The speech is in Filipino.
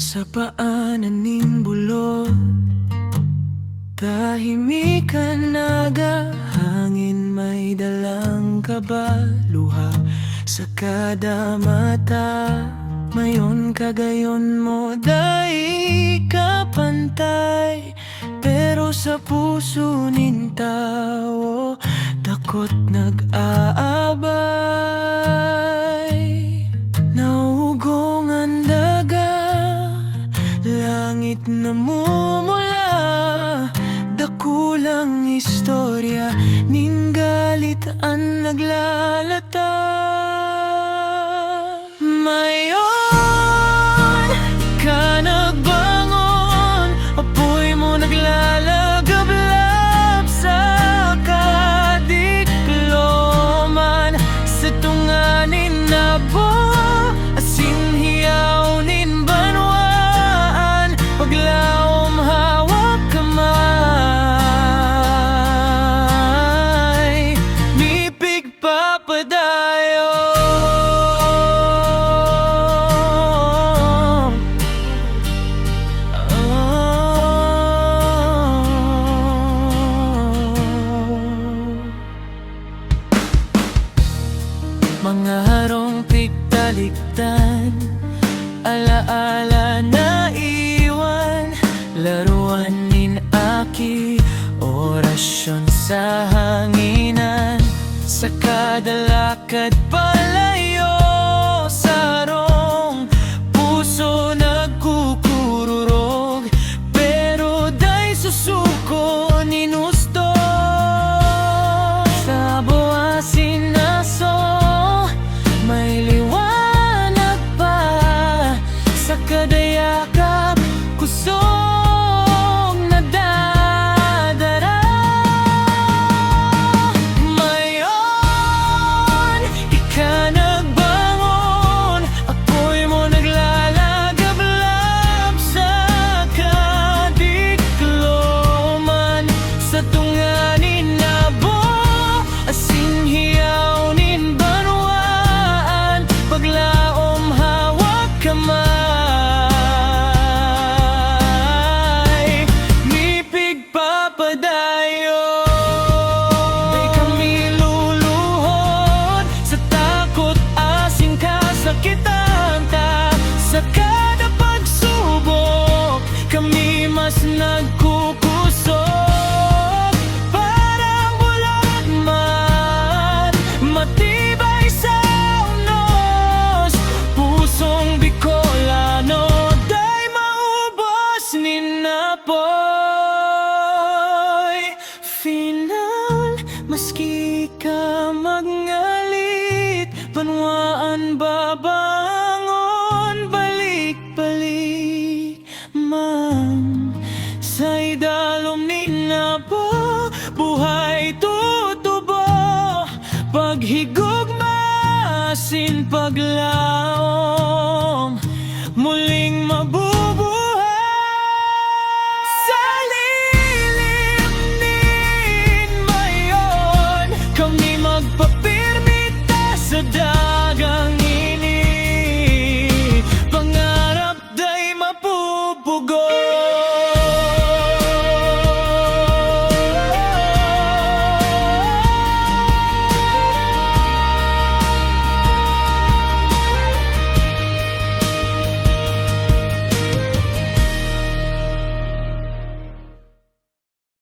Sa paanan ning bulod, tahimikan nagahangin, may dalang kabaluha sa kada mata. Mayon kagayon mo, dai kapantay, pero sa puso nin tao, takot nag-aabay. Naugong ang daga, langit namumula, dakulang istorya, ning galit ang naglalata. Mayon ka nagbangon, apoy mo naglalagablab sa kadikloman, sa tunganin na bo, asin hiyaw nin banwaan, paglaom hawak kamay, mipig papadayo. Mga harong pigtaliktan, alaala na iwan, laruan nin aki, orasyon sa hanginan, sa kada lakad palayo, sarong puso nagkukururog, pero da'y susuko ninusto sa buwasin na may liwanag pa sa kadayakap, kusog na dadara. Mayon, ika nagbangon, apoy mo naglalagablab sa kadikloman, sa tunganin na bo, asin hiyaw nin banwaan, paglaom hawak kamay, mipig papadayo. Di kami luluhod sa takot, asing kasakitan ta, sa kada pagsubok kami mas nagkukusog, parang bulag man, matibay sa unos, pusong Bicolano, da'y maubos nin apoy. Final, maski ka magngalit, banwaan babangon, balik-balik man, sa idalom nin abo, buhay tutubo, paghigugma asin paglaom, muling mabubuhay sa lilim nin mayon. Kami magpapirmita sa dagang ini, pangarap da'y mapupugo.